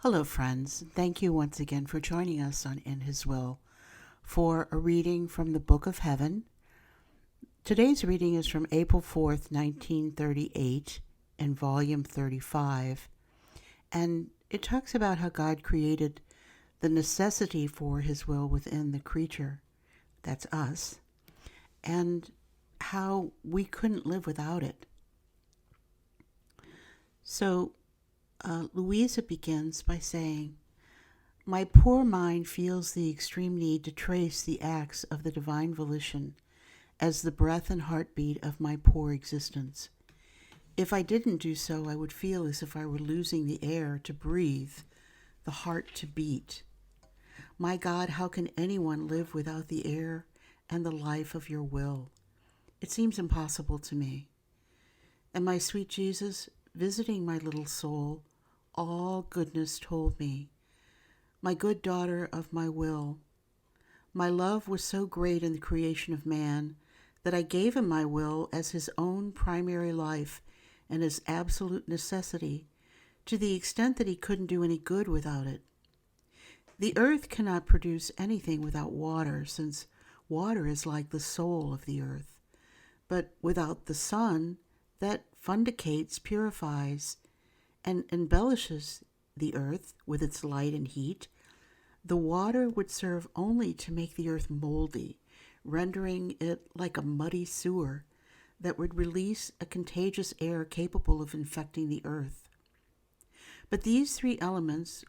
Hello, friends. Thank you once again for joining us on In His Will for a reading from the Book of Heaven. Today's reading is from April 4th, 1938, in Volume 35, and it talks about how God created the necessity for His will within the creature, that's us, and how we couldn't live without it. So, Luisa begins by saying, "My poor mind feels the extreme need to trace the acts of the divine volition as the breath and heartbeat of my poor existence. If I didn't do so, I would feel as if I were losing the air to breathe, the heart to beat. My God, how can anyone live without the air and the life of your will? It seems impossible to me. And my sweet Jesus, visiting my little soul, all goodness told me, my good daughter of my will, my love was so great in the creation of man that I gave him my will as his own primary life and his absolute necessity, to the extent that he couldn't do any good without it. The earth cannot produce anything without water, since water is like the soul of the earth. But without the sun, that fundicates, purifies, and embellishes the earth with its light and heat, the water would serve only to make the earth moldy, rendering it like a muddy sewer that would release a contagious air capable of infecting the earth. But these three elements,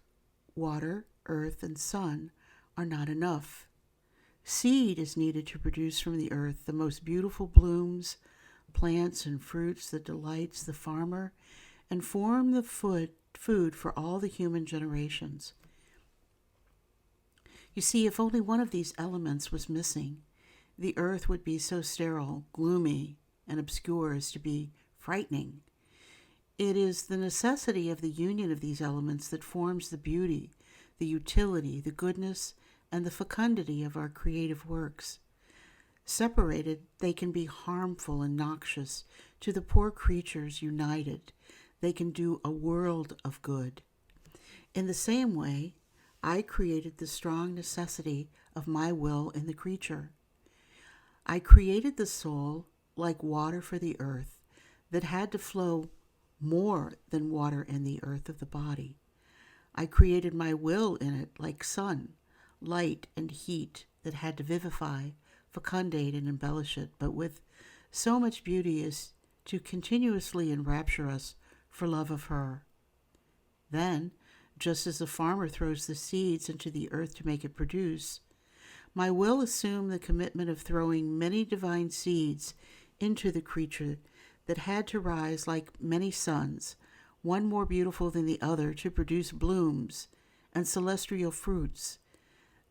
water, earth, and sun, are not enough. Seed is needed to produce from the earth the most beautiful blooms, plants, and fruits that delights the farmer and form the food for all the human generations. You see, if only one of these elements was missing, the earth would be so sterile, gloomy, and obscure as to be frightening. It is the necessity of the union of these elements that forms the beauty, the utility, the goodness, and the fecundity of our creative works. Separated, they can be harmful and noxious. To the poor creatures united, they can do a world of good. In the same way, I created the strong necessity of my will in the creature. I created the soul like water for the earth that had to flow more than water in the earth of the body. I created my will in it like sun, light and heat that had to vivify, fecundate, and embellish it, but with so much beauty as to continuously enrapture us for love of her. Then, just as the farmer throws the seeds into the earth to make it produce, my will assumed the commitment of throwing many divine seeds into the creature that had to rise like many suns, one more beautiful than the other, to produce blooms and celestial fruits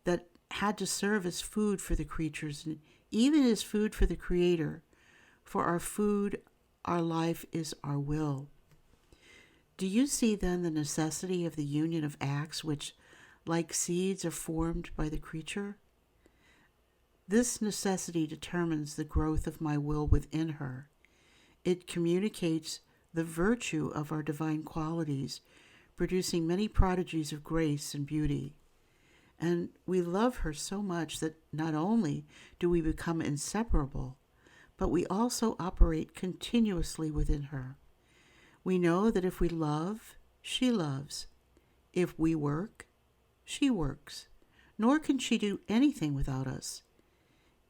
that had to serve as food for the creatures and even as food for the Creator. For our food, our life is our will. Do you see then the necessity of the union of acts which, like seeds, are formed by the creature? This necessity determines the growth of my will within her. It communicates the virtue of our divine qualities, producing many prodigies of grace and beauty. And we love her so much that not only do we become inseparable, but we also operate continuously within her. We know that if we love, she loves. If we work, she works. Nor can she do anything without us.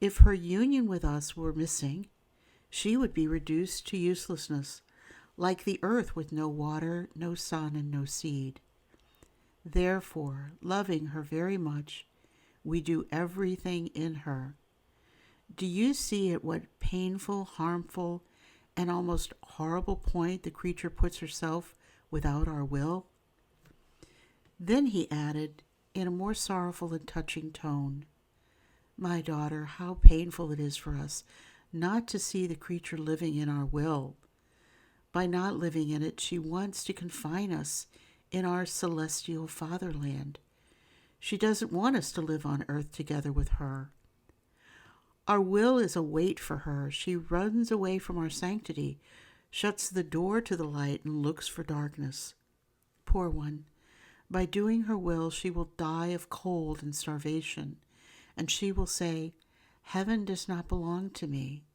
If her union with us were missing, she would be reduced to uselessness, like the earth with no water, no sun, and no seed. Therefore, loving her very much, we do everything in her. Do you see at what painful, harmful, and almost horrible point the creature puts herself without our will?" Then he added, in a more sorrowful and touching tone, "My daughter, how painful it is for us not to see the creature living in our will. By not living in it, she wants to confine us in our celestial fatherland. She doesn't want us to live on earth together with her. Our will is a weight for her. She runs away from our sanctity, shuts the door to the light, and looks for darkness. Poor one, By doing her will, she will die of cold and starvation, and she will say, "Heaven does not belong to me."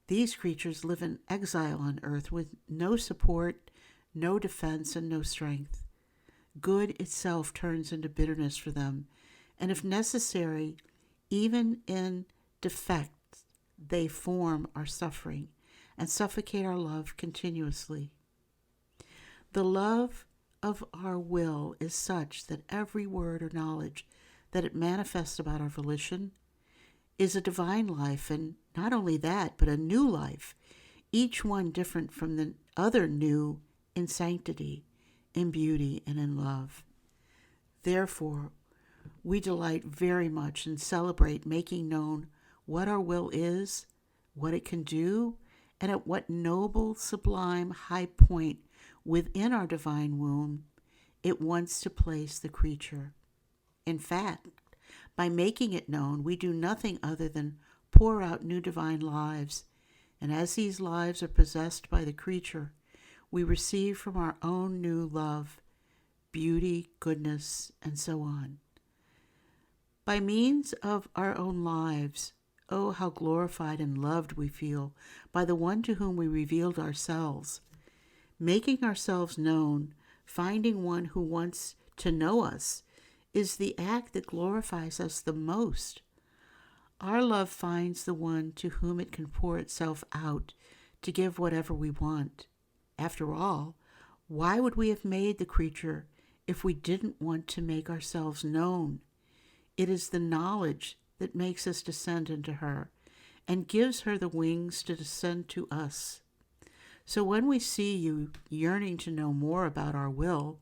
These creatures live in exile on earth with no support, no defense, and no strength. Good itself turns into bitterness for them, and if necessary, even in defect, they form our suffering and suffocate our love continuously. The love of our will is such that every word or knowledge that it manifests about our volition is a divine life, and not only that, but a new life, each one different from the other, new in sanctity, in beauty, and in love. Therefore, we delight very much and celebrate making known what our will is, what it can do, and at what noble, sublime, high point within our divine womb it wants to place the creature. In fact, by making it known, we do nothing other than pour out new divine lives, and as these lives are possessed by the creature, we receive from our own new love, beauty, goodness, and so on. By means of our own lives, oh, how glorified and loved we feel by the one to whom we revealed ourselves. Making ourselves known, finding one who wants to know us, is the act that glorifies us the most. Our love finds the one to whom it can pour itself out to give whatever we want. After all, why would we have made the creature if we didn't want to make ourselves known? It is the knowledge that makes us descend into her and gives her the wings to descend to us. So when we see you yearning to know more about our will,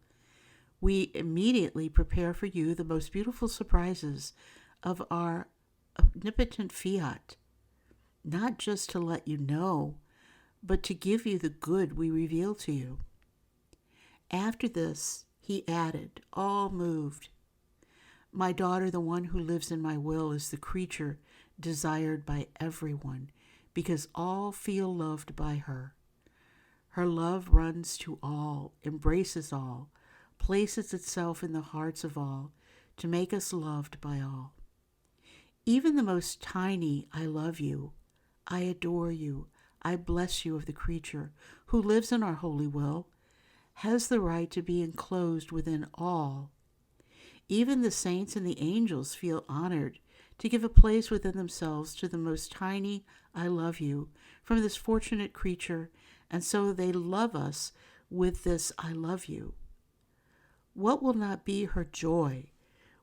we immediately prepare for you the most beautiful surprises of our omnipotent fiat, not just to let you know, but to give you the good we reveal to you. After this, he added, all moved, "My daughter, the one who lives in my will, is the creature desired by everyone, because all feel loved by her. Her love runs to all, embraces all, places itself in the hearts of all, to make us loved by all. Even the most tiny, I love you, I adore you, I bless you of the creature who lives in our holy will, has the right to be enclosed within all. Even the saints and the angels feel honored to give a place within themselves to the most tiny, I love you, from this fortunate creature, and so they love us with this I love you. What will not be her joy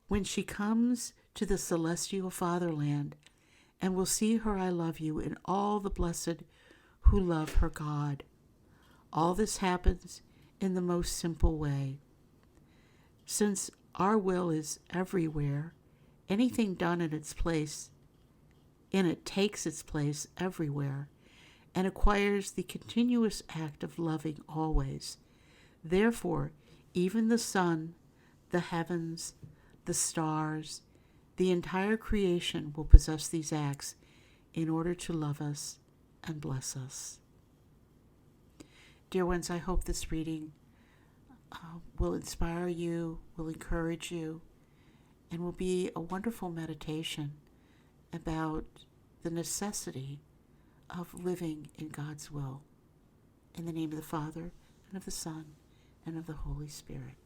when she comes to the celestial fatherland and will see her I love you in all the blessed who love her God? All this happens in the most simple way. Since our will is everywhere, anything done in it takes its place everywhere and acquires the continuous act of loving always. Therefore, even the sun, the heavens, the stars, the entire creation will possess these acts in order to love us and bless us. Dear ones, I hope this reading will inspire you, will encourage you, and will be a wonderful meditation about the necessity of living in God's will. In the name of the Father, and of the Son, and of the Holy Spirit.